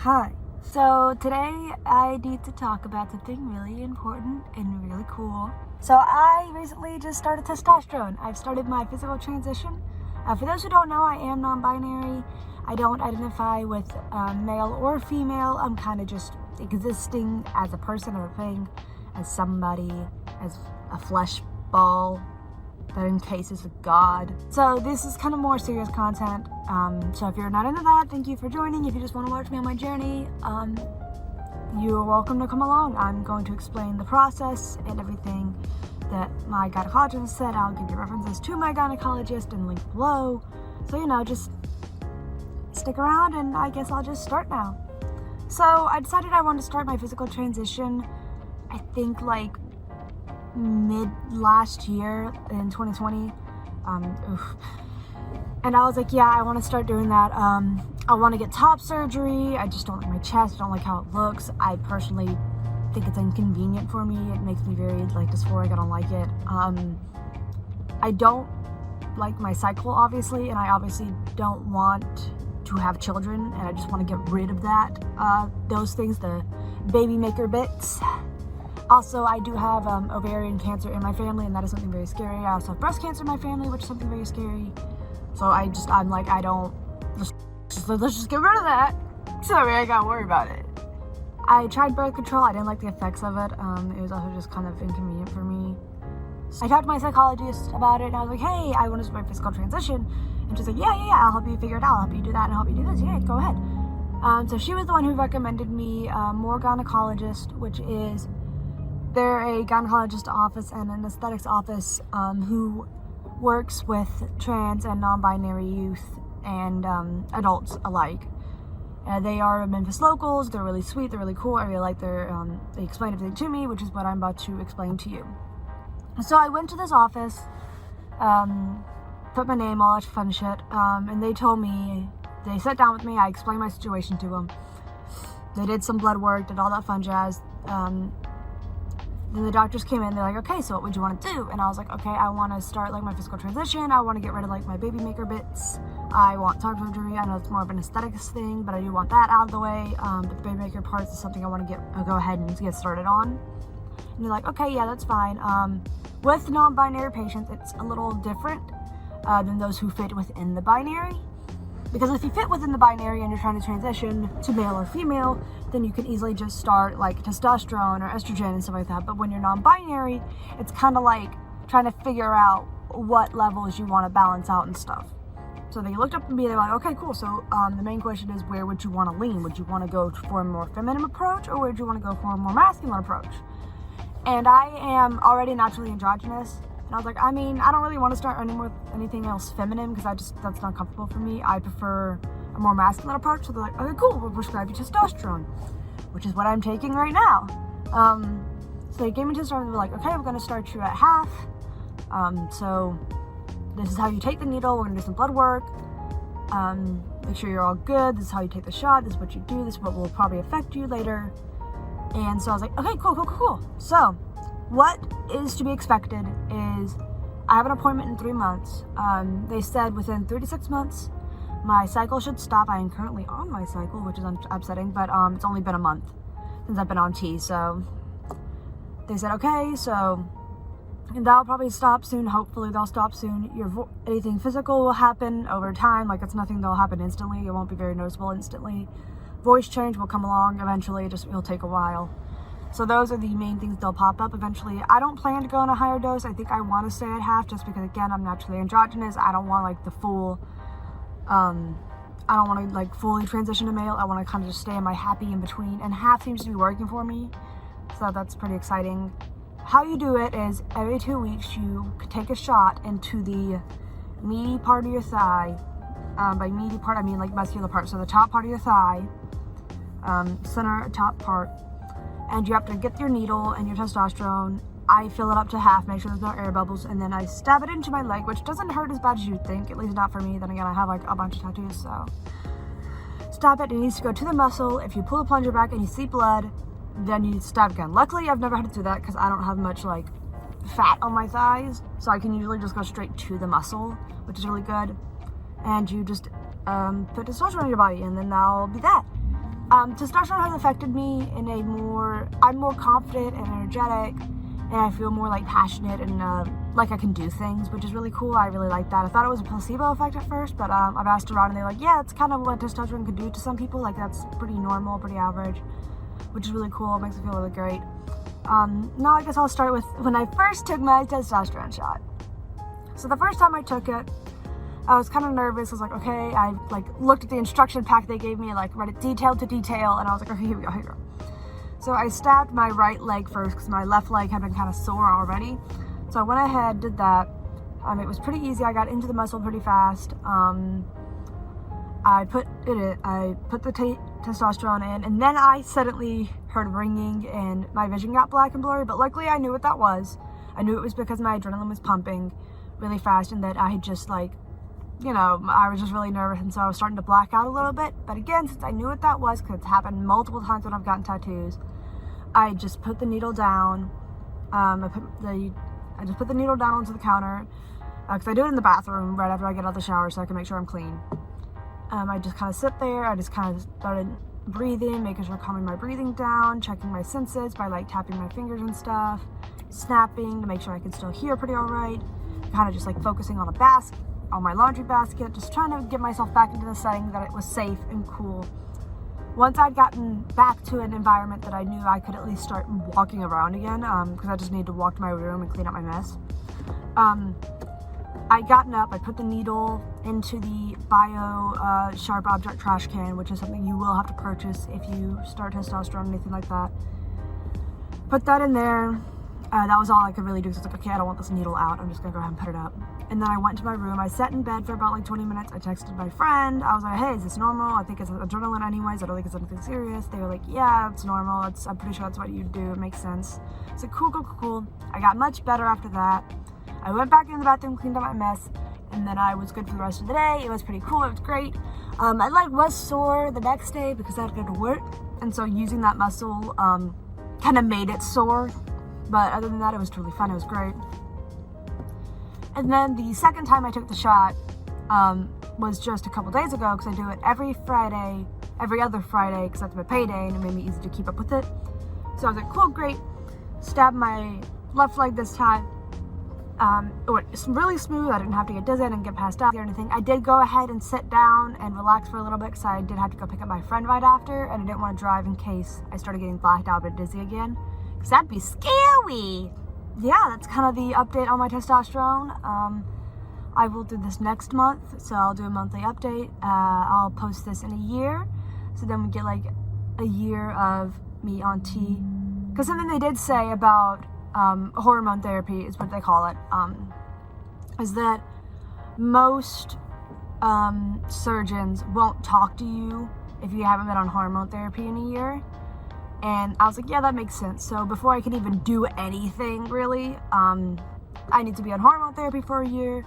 Hi. So today I need to talk about something really important and really cool. So I recently just started testosterone. I've started my physical transition. For those who don't know, I am non-binary. I don't identify with male or female. I'm kind of just existing as a person or a thing, as somebody, as a flesh ball that encases a god. So this is kind of more serious content. So if you're not into that, thank you for joining. If you just want to watch me on my journey, you're welcome to come along. I'm going to explain the process and everything that my gynecologist said. I'll give you references to my gynecologist and link below. So, just stick around, and I guess I'll just start now. So I decided I wanted to start my physical transition, I think like mid last year in 2020. And I was like, yeah, I want to start doing that. I want to get top surgery. I just don't like my chest. I don't like how it looks. I personally think it's inconvenient for me. It makes me very dysphoric. I don't like it. I don't like my cycle, obviously, and I obviously don't want to have children, and I just want to get rid of that. Those things, the baby maker bits. Also, I do have ovarian cancer in my family, and that is something very scary. I also have breast cancer in my family, which is something very scary. So I'm like, let's just get rid of that. Sorry, I gotta worry about it. I tried birth control. I didn't like the effects of it. It was also just kind of inconvenient for me. So I talked to my psychologist about it, and I was like, hey, I want to start my physical transition. And she's like, yeah, I'll help you figure it out. I'll help you do that, and I'll help you do this. Yeah, go ahead. So she was the one who recommended me more gynecologist, which is, they're a gynecologist office and an aesthetics office who works with trans and non-binary youth and adults alike. They are Memphis locals. They're really sweet. They're really cool. I really like they explain everything to me, which is what I'm about to explain to you. So I went to this office, put my name, all that fun shit, and they sat down with me. I explained my situation to them. They did some blood work, did all that fun jazz. Then the doctors came in, they're like, okay, so what would you want to do? And I was like, okay, I want to start my physical transition. I want to get rid of my baby maker bits. I want top surgery. I know it's more of an aesthetics thing, but I do want that out of the way. But the baby maker parts is something I want to go ahead and get started on. And they're like, okay, yeah, that's fine. With non-binary patients, it's a little different than those who fit within the binary. Because if you fit within the binary and you're trying to transition to male or female, then you can easily just start testosterone or estrogen and stuff like that. But when you're non-binary, it's kind of like trying to figure out what levels you want to balance out and stuff. So they looked up at me, they're like, okay, cool. So the main question is, where would you want to lean? Would you want to go for a more feminine approach, or would you want to go for a more masculine approach? And I am already naturally androgynous. And I was like, I don't really want to start anything else feminine, because that's not comfortable for me. I prefer a more masculine approach. So they're like, okay, cool, we'll prescribe you testosterone, which is what I'm taking right now. So they gave me testosterone. They're like, okay, we're going to start you at half. So this is how you take the needle. We're going to do some blood work. Make sure you're all good. This is how you take the shot. This is what you do. This is what will probably affect you later. And so I was like, okay, cool. So what is to be expected is I have an appointment in 3 months. They said within 3 to 6 months, my cycle should stop. I am currently on my cycle, which is upsetting, but it's only been a month since I've been on T. So they said, okay, so that'll probably stop soon. Hopefully they'll stop soon. Anything physical will happen over time. It's nothing that'll happen instantly. It won't be very noticeable instantly. Voice change will come along eventually. It'll take a while. So those are the main things they'll pop up eventually. I don't plan to go on a higher dose. I think I want to stay at half just because, again, I'm naturally androgynous. I don't want like the full, I don't want to like fully transition to male. I want to kind of just stay in my happy in between, and half seems to be working for me. So that's pretty exciting. How you do it is every 2 weeks you take a shot into the meaty part of your thigh. By meaty part, I mean like muscular part. So the top part of your thigh, center top part. And you have to get your needle and your testosterone. I fill it up to half, make sure there's no air bubbles, and then I stab it into my leg, which doesn't hurt as bad as you'd think, at least not for me. Then again, I have like a bunch of tattoos, so. Stab it, it needs to go to the muscle. If you pull the plunger back and you see blood, then you stab again. Luckily, I've never had to do that because I don't have much like fat on my thighs, so I can usually just go straight to the muscle, which is really good. And you just put testosterone in your body, and then that'll be that. Testosterone has affected me in a more, I'm more confident and energetic, and I feel more like passionate and like I can do things, which is really cool. I really like that. I thought it was a placebo effect at first, but I've asked around and they're like, yeah, it's kind of what testosterone can do to some people. Like that's pretty normal, pretty average, which is really cool. It makes me feel really great. Now I guess I'll start with when I first took my testosterone shot. So the first time I took it, I was kind of nervous. I was like, okay, I like looked at the instruction pack they gave me, like read it detail to detail, and I was like, okay, here we go. So I stabbed my right leg first because my left leg had been kind of sore already. So I went ahead, did that. It was pretty easy. I got into the muscle pretty fast. I put the testosterone in, and then I suddenly heard ringing and my vision got black and blurry, but luckily I knew what that was. I knew it was because my adrenaline was pumping really fast and that I had just like, you know, I was just really nervous, and so I was starting to black out a little bit. But again, since I knew what that was, because it's happened multiple times when I've gotten tattoos, I just put the needle down. I just put the needle down onto the counter, because I do it in the bathroom right after I get out of the shower so I can make sure I'm clean. I just kind of sit there. I just kind of started breathing, making sure I'm calming my breathing down, checking my senses by like tapping my fingers and stuff, snapping to make sure I can still hear pretty all right, kind of just like focusing on my laundry basket, just trying to get myself back into the setting that it was safe and cool. Once I'd gotten back to an environment that I knew I could at least start walking around again, because I just needed to walk to my room and clean up my mess. I'd gotten up, I put the needle into the bio sharp object trash can, which is something you will have to purchase if you start testosterone or anything like that. Put that in there. That was all I could really do. So I was like, okay, I don't want this needle out. I'm just gonna go ahead and put it up. And then I went to my room. I sat in bed for about like 20 minutes. I texted my friend. I was like, hey, is this normal? I think it's adrenaline anyways. I don't think it's anything serious. They were like, yeah, it's normal. I'm pretty sure that's what you do. It makes sense. I said, cool. I got much better after that. I went back in the bathroom, cleaned up my mess, and then I was good for the rest of the day. It was pretty cool. It was great. My leg was sore the next day because I had to go to work. And so using that muscle kind of made it sore. But other than that, it was totally fun. It was great. And then the second time I took the shot was just a couple days ago, because I do it every other Friday, because that's my payday, and it made me easy to keep up with it. So I was like, cool, great. Stab my left leg this time. It went really smooth. I didn't have to get dizzy. I didn't get passed out or anything. I did go ahead and sit down and relax for a little bit, because I did have to go pick up my friend right after, and I didn't want to drive in case I started getting blacked out and dizzy again, because that'd be scary. Yeah, that's kind of the update on my testosterone. I will do this next month, so I'll do a monthly update. I'll post this in a year, so then we get like a year of me on T. Because something they did say about hormone therapy is what they call it, is that most surgeons won't talk to you if you haven't been on hormone therapy in a year. And I was like, yeah, that makes sense. So before I can even do anything really, I need to be on hormone therapy for a year.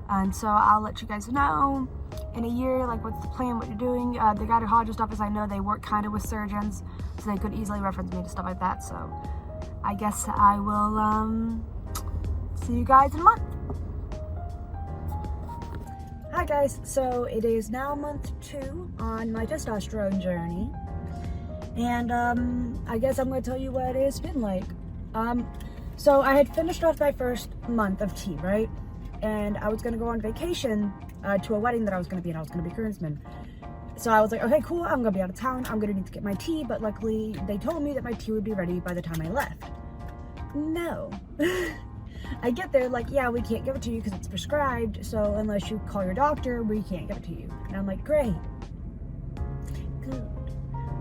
And so I'll let you guys know in a year, like what's the plan, what you're doing. The gynecologist office, I know they work kind of with surgeons, so they could easily reference me to stuff like that. So I guess I will see you guys in a month. Hi guys, so it is now month 2 on my testosterone journey. And I guess I'm going to tell you what it's been like. So I had finished off my first month of T, right? And I was going to go on vacation to a wedding that I was going to be in. I was going to be groomsman. So I was like, okay, cool, I'm gonna be out of town, I'm gonna need to get my tea, but luckily they told me that my tea would be ready by the time I left. No. I get there, like, yeah, we can't give it to you because it's prescribed, so unless you call your doctor, we can't give it to you. And I'm like, great. Good.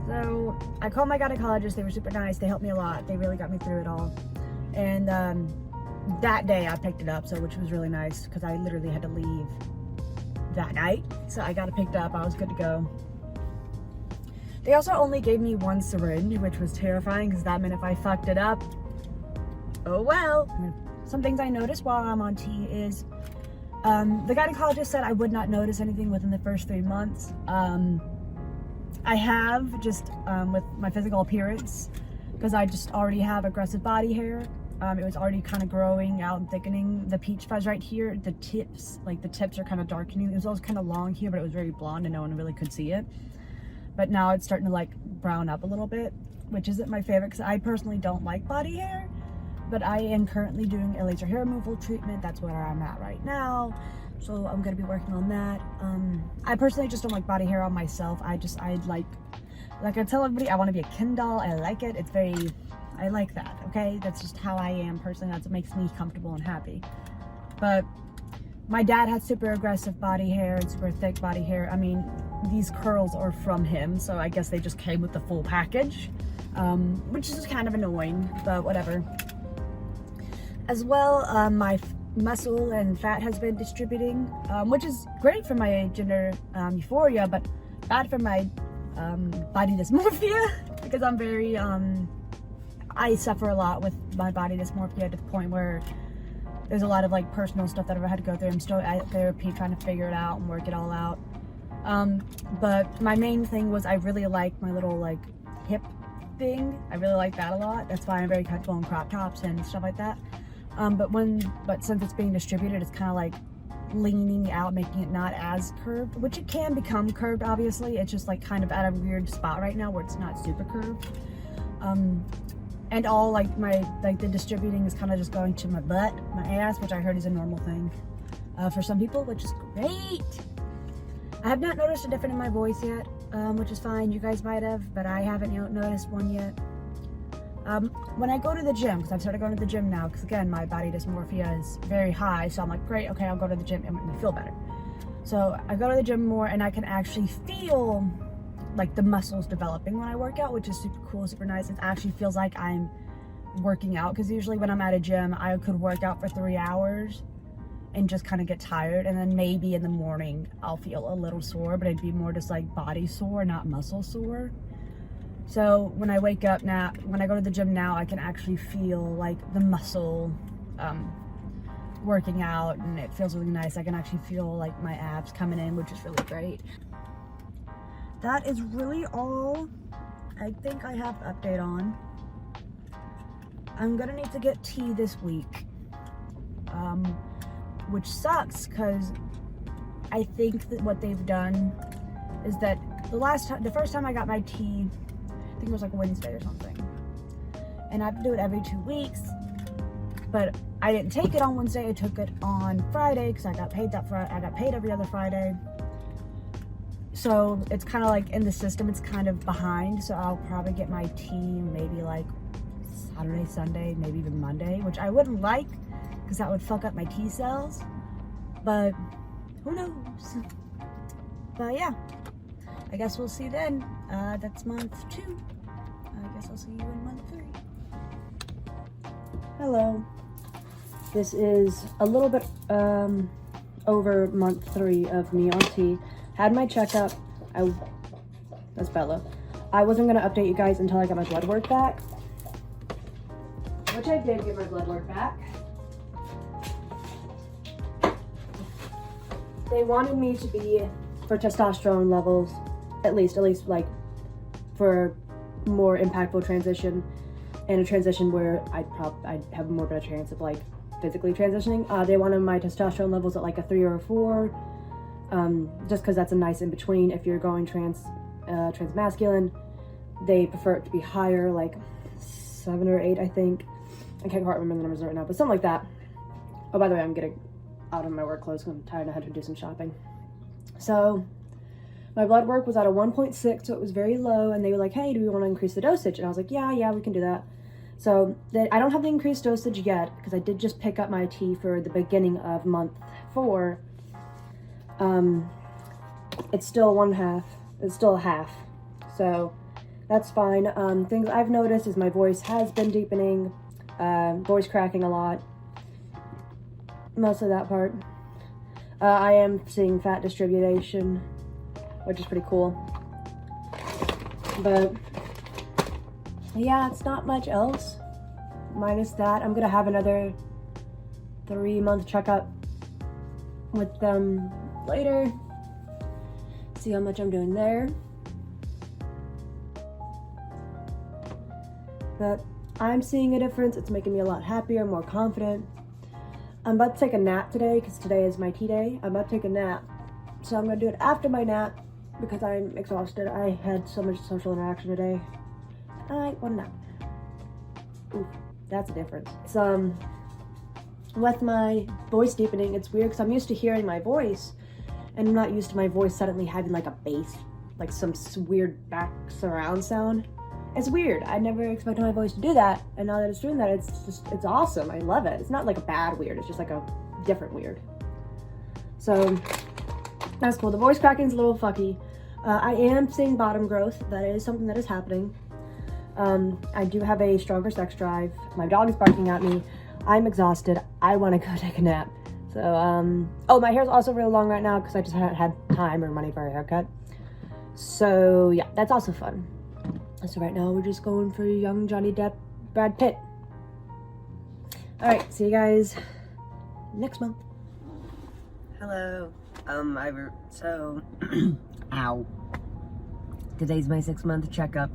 So I called my gynecologist, they were super nice, they helped me a lot, they really got me through it all. And that day I picked it up, so which was really nice because I literally had to leave that night. So I got it picked up, I was good to go. They also only gave me one syringe, which was terrifying because that meant if I fucked it up, oh well. Some things I noticed while I'm on tea is the gynecologist said I would not notice anything within the first 3 months. I have just with my physical appearance, because I just already have aggressive body hair. It was already kind of growing out and thickening. The peach fuzz right here, the tips are kind of darkening. It was always kind of long here, but it was very blonde and no one really could see it. But now it's starting to like brown up a little bit, which isn't my favorite because I personally don't like body hair. But I am currently doing a laser hair removal treatment. That's where I'm at right now. So I'm gonna be working on that. I personally just don't like body hair on myself. I like I tell everybody, I want to be a Ken doll. I like it. It's very, I like that, okay? That's just how I am personally. That's what makes me comfortable and happy. But my dad had super aggressive body hair and super thick body hair. I mean, these curls are from him, so I guess they just came with the full package, which is kind of annoying, but whatever. As well, my muscle and fat has been distributing, which is great for my gender euphoria, but bad for my body dysmorphia, because I'm very, I suffer a lot with my body dysmorphia to the point where there's a lot of like personal stuff that I've had to go through. I'm still at therapy trying to figure it out and work it all out. But my main thing was I really like my little like hip thing. I really like that a lot. That's why I'm very comfortable in crop tops and stuff like that. But since it's being distributed, it's kind of like leaning out, making it not as curved, which it can become curved, obviously. It's just like kind of at a weird spot right now where it's not super curved. And all like the distributing is kind of just going to my butt, my ass, which I heard is a normal thing for some people, which is great. I have not noticed a difference in my voice yet, which is fine. You guys might have, but I haven't noticed one yet. When I go to the gym, because I've started going to the gym now, because again, my body dysmorphia is very high, so I'm like, great, okay, I'll go to the gym and make me feel better. So I go to the gym more and I can actually feel like the muscles developing when I work out, which is super cool, super nice. It actually feels like I'm working out, because usually when I'm at a gym, I could work out for 3 hours and just kind of get tired, and then maybe in the morning I'll feel a little sore, but it'd be more just like body sore, not muscle sore. So when I wake up now, when I go to the gym now, I can actually feel like the muscle working out, and it feels really nice. I can actually feel like my abs coming in, which is really great. That is really all I think I have to update on. I'm gonna need to get tea this week, which sucks because I think that what they've done is that the first time I got my tea, I think it was like Wednesday or something, and I have to do it every 2 weeks, but I didn't take it on Wednesday. I took it on Friday because I got paid that Friday. I got paid every other Friday, so it's kind of like in the system, it's kind of behind. So I'll probably get my tea maybe like Saturday, Sunday, maybe even Monday, which I wouldn't like because that would fuck up my T cells, but who knows. But yeah, I guess we'll see then. That's month 2. I guess I'll see you in month 3. Hello. This is a little bit over month 3 of me on tea. Had my checkup. That's Bella. I wasn't gonna update you guys until I got my blood work back, which I did get my blood work back. They wanted me to be for testosterone levels, at least like for more impactful transition, and a transition where I'd have a more better chance of like physically transitioning. They wanted my testosterone levels at like a 3 or a 4, just because that's a nice in between. If you're going transmasculine, they prefer it to be higher, like 7 or 8, I think. I can't quite remember the numbers right now, but something like that. Oh, by the way, I'm getting out of my work clothes because I'm tired and I had to do some shopping. So My blood work was at a 1.6, so it was very low, and they were like, hey, do we want to increase the dosage? And I was like, yeah, we can do that. So I don't have the increased dosage yet, because I did just pick up my tea for the beginning of month 4. It's still 1/2. It's still a half. So that's fine. Things I've noticed is my voice has been deepening, voice cracking a lot. Most of that part. I am seeing fat distribution, which is pretty cool. But yeah, it's not much else. Minus that, I'm gonna have another 3-month checkup with them later. See how much I'm doing there. But I'm seeing a difference. It's making me a lot happier, more confident. I'm about to take a nap today because today is my tea day. I'm about to take a nap. So I'm gonna do it after my nap because I'm exhausted. I had so much social interaction today. I want a nap. Ooh, that's a difference. It's with my voice deepening, it's weird because I'm used to hearing my voice and I'm not used to my voice suddenly having like a bass, like some weird back surround sound. It's weird. I never expected my voice to do that, and now that it's doing that, it's awesome. I love it. It's not like a bad weird, it's just like a different weird. So that's cool. The voice cracking's a little fucky. I am seeing bottom growth. That is something that is happening. I do have a stronger sex drive. My dog is barking at me. I'm exhausted. I want to go take a nap. So, oh, my hair's also really long right now because I just haven't had time or money for a haircut. So yeah, that's also fun. So right now we're just going for young Johnny Depp, Brad Pitt. All right, see you guys next month. Hello. Ow. Today's my 6-month checkup.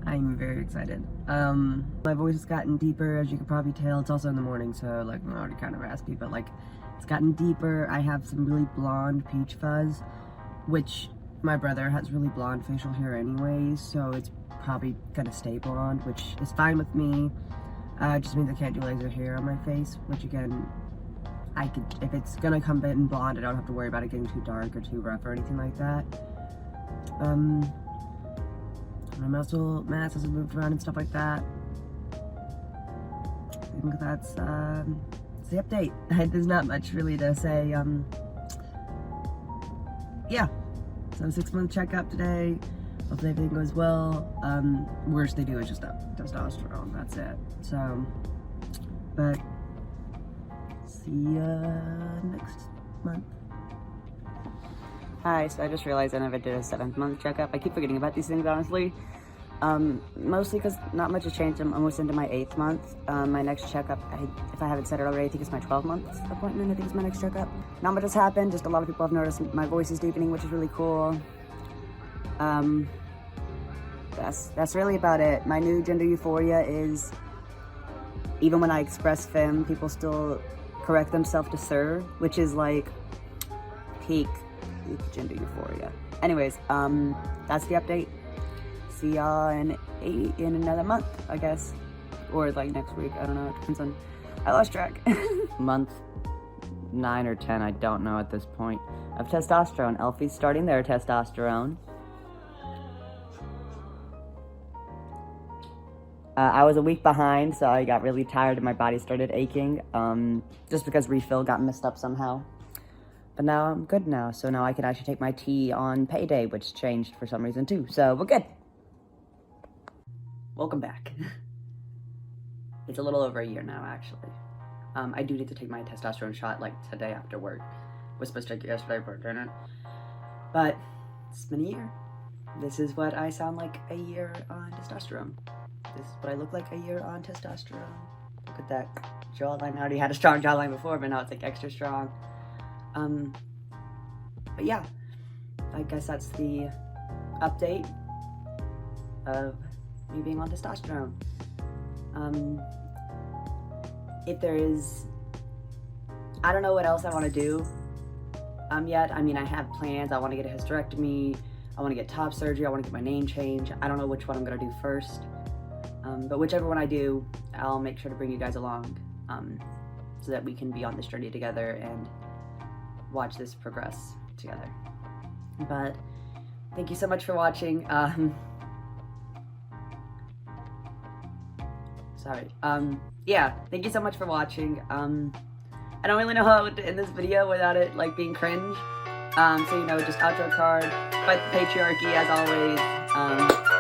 I'm very excited. My voice has gotten deeper, as you can probably tell. It's also in the morning, so like I'm already kind of raspy, but like it's gotten deeper. I have some really blonde peach fuzz, which my brother has really blonde facial hair anyways, so it's probably gonna stay blonde, which is fine with me. It just means I can't do laser hair on my face, which again, I could, if it's gonna come in blonde, I don't have to worry about it getting too dark or too rough or anything like that. My muscle mass has moved around and stuff like that. I think that's the update. There's not much really to say. Yeah. So 6-month checkup today. Hopefully everything goes well. Worst they do is just testosterone. That's it. So, but see ya next month. Hi, so I just realized I never did a 7th-month checkup. I keep forgetting about these things, honestly. Mostly because not much has changed. I'm almost into my 8th month. My next checkup, if I haven't said it already, I think it's my 12-month appointment. I think it's my next checkup. Not much has happened. Just a lot of people have noticed my voice is deepening, which is really cool. That's really about it. My new gender euphoria is, even when I express femme, people still correct themselves to sir, which is like peak gender euphoria. Anyways, that's the update. See y'all in another month, I guess, or like next week. I don't know. It depends on. I lost track. Month 9 or 10, I don't know at this point, of testosterone. Elfie's starting their testosterone. I was a week behind, so I got really tired and my body started aching, just because refill got messed up somehow. But now I'm good now, so now I can actually take my tea on payday, which changed for some reason too, so we're good. Welcome back. It's a little over a year now, actually. I do need to take my testosterone shot like today after work. Was supposed to take it yesterday, but didn't. But it's been a year. This is what I sound like a year on testosterone. This is what I look like a year on testosterone. Look at that jawline. I already had a strong jawline before, but now it's like extra strong. But yeah, I guess that's the update of me being on testosterone. If there is, I don't know what else I want to do yet. I mean, I have plans. I want to get a hysterectomy. I want to get top surgery. I want to get my name changed. I don't know which one I'm going to do first. But whichever one I do, I'll make sure to bring you guys along so that we can be on this journey together and watch this progress together. But thank you so much for watching. Sorry. Yeah, thank you so much for watching. I don't really know how to end this video without it, like, being cringe. So, you know, just outro card, fight the patriarchy as always.